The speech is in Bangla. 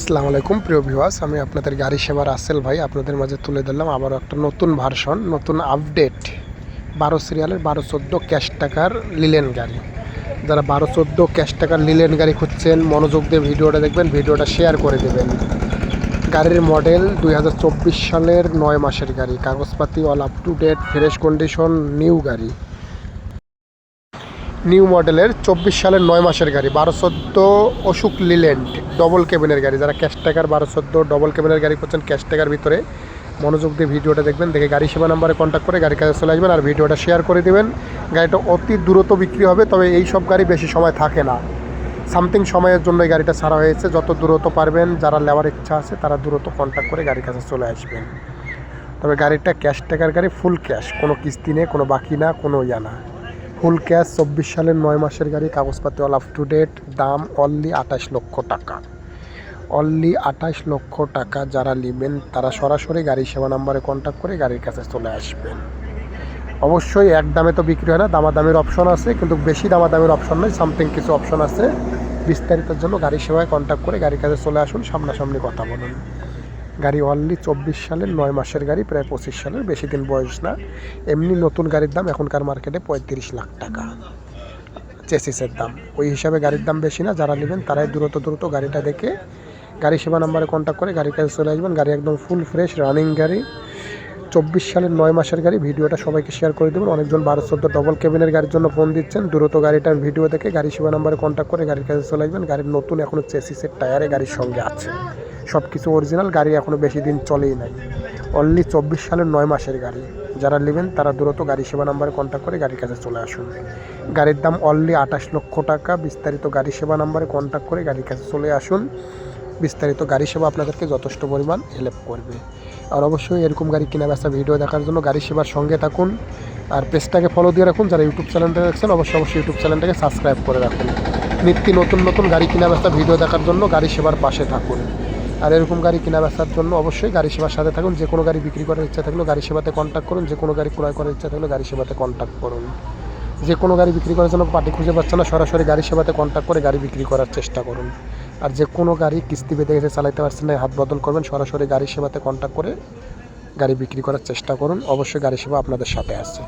আসসালামু আলাইকুম প্রিয় ভিউয়ার্স, আমি আপনাদের গাড়ি সেবার রাসেল ভাই আপনাদের মাঝে তুলে দিলাম আবারও একটা নতুন ভার্সন, নতুন আপডেট 12 সিরিয়ালের 1214 ক্যাশ টাকার লিলেন গাড়ি। যারা 1214 ক্যাশ টাকার লিলেন গাড়ি খুঁজছেন মনোযোগ দিয়ে ভিডিওটা দেখবেন, ভিডিওটা শেয়ার করে দেবেন। গাড়ির মডেল 2024 সালের 9 মাসের গাড়ি, কাগজপাতি all up to date, fresh condition, new গাড়ি, নিউ মডেলের 24 সালের 9 মাসের গাড়ি। 1214 অশোক লিল্যান্ড ডবল কেবিনের গাড়ি। যারা ক্যাশ টাকার 1214 ডবল কেবিনের গাড়ি করছেন ক্যাশ টাকার ভিতরে মনোযোগ দিয়ে ভিডিওটা দেখবেন, দেখে গাড়ি সেবা নাম্বারে কন্ট্যাক্ট করে গাড়ির কাছে চলে আসবেন আর ভিডিওটা শেয়ার করে দেবেন। গাড়িটা অতি দ্রুত বিক্রি হবে, তবে এই সব গাড়ি বেশি সময় থাকে না, সামথিং সময়ের জন্য এই গাড়িটা ছাড়া হয়েছে। যত দ্রুত পারবেন, যারা নেওয়ার ইচ্ছা আছে তারা দ্রুত কন্ট্যাক্ট করে গাড়ির কাছে চলে আসবেন। তবে গাড়িটা ক্যাশ টাকার গাড়ি, ফুল ক্যাশ, কোনো কিস্তি নেই, কোনো বাকি না, কোনো ইয়া না, ফুল ক্যাশ। 24 সালের 9 মাসের গাড়ি, কাগজপাতি অল আপ টু ডেট, দাম অনলি 28 লক্ষ টাকা, অনলি 28 লক্ষ টাকা। যারা নেবেন তারা সরাসরি গাড়ি সেবা নাম্বারে কন্ট্যাক্ট করে গাড়ির কাছে চলে আসবেন। অবশ্যই এক দামে তো বিক্রি হয় না, দামাদামির অপশন আছে, কিন্তু বেশি দামাদামির অপশন নয়, সামথিং কিছু অপশন আছে। বিস্তারিতের জন্য গাড়ি সেবায় কন্ট্যাক্ট করে গাড়ির কাছে চলে আসুন, সামনাসামনি কথা বলুন। গাড়ি অনলি 24 সালের 9 মাসের গাড়ি, প্রায় 25 সালের, বেশি দিন বয়স না। এমনি নতুন গাড়ির দাম এখনকার মার্কেটে 35 লাখ টাকা চেসিসের দাম, ওই হিসাবে গাড়ির দাম বেশি না। যারা নেবেন তারাই দ্রুত গাড়িটা দেখে গাড়ি সেবা নাম্বারে কন্ট্যাক্ট করে গাড়ির কাছে চলে আসবেন। গাড়ি একদম ফুল ফ্রেশ রানিং গাড়ি, 24 সালের 9 মাসের গাড়ি। ভিডিওটা সবাইকে শেয়ার করে দেবেন। অনেকজন 1214 ডবল কেবিনের গাড়ির জন্য ফোন দিচ্ছেন, দ্রুত গাড়িটার ভিডিও দেখে গাড়ি সেবা নাম্বারে কন্ট্যাক্ট করে গাড়ির কাছে চলে আসবেন। গাড়ির নতুন এখনও চেসিসের টায়ারে গাড়ির সঙ্গে আছে, সব কিছু অরিজিনাল, গাড়ি এখনও বেশি দিন চলেই নাই। অনলি 24 সালের 9 মাসের গাড়ি। যারা নেবেন তারা দ্রুত গাড়ি সেবা নাম্বারে কন্ট্যাক্ট করে গাড়ির কাছে চলে আসুন। গাড়ির দাম অনলি 28 লক্ষ টাকা। বিস্তারিত গাড়ি সেবা নাম্বারে কন্ট্যাক্ট করে গাড়ির কাছে চলে আসুন। বিস্তারিত গাড়ি সেবা আপনাদেরকে যথেষ্ট পরিমাণ হেল্প করবে। আর অবশ্যই এরকম গাড়ি কেনা বেচা ভিডিও দেখার জন্য গাড়ি সেবার সঙ্গে থাকুন, আর পেজটাকে ফলো দিয়ে রাখুন। যারা ইউটিউব চ্যানেলটা দেখছেন অবশ্যই ইউটিউব চ্যানেলটাকে সাবস্ক্রাইব করে রাখুন। নিত্য নতুন গাড়ি কেনা বেচা ভিডিও দেখার জন্য গাড়ি সেবার পাশে থাকুন। আর এরকম গাড়ি কেনা বেচার জন্য অবশ্যই গাড়ি সেবার সাথে থাকুন। যে কোনো গাড়ি বিক্রি করার ইচ্ছা থাকলেও গাড়ি সেবাতে কন্ট্যাক্ট করুন, যে কোনো গাড়ি ক্রয় করার ইচ্ছা থাকলেও গাড়ি সেবাতে কন্ট্যাক্ট করুন। যে কোনো গাড়ি বিক্রি করার জন্য পার্টি খুঁজে পাচ্ছে না, সরাসরি গাড়ি সেবাতে কন্ট্যাক্ট করে গাড়ি বিক্রি করার চেষ্টা করুন। আর যে কোনো গাড়ি কিস্তি বেঁধে গেছে চালাতে পারছেন না, হাত বদল করবেন, সরাসরি গাড়ি সেবাতে কন্ট্যাক্ট করে গাড়ি বিক্রি করার চেষ্টা করুন। অবশ্যই গাড়ি সেবা আপনাদের সাথে আছে।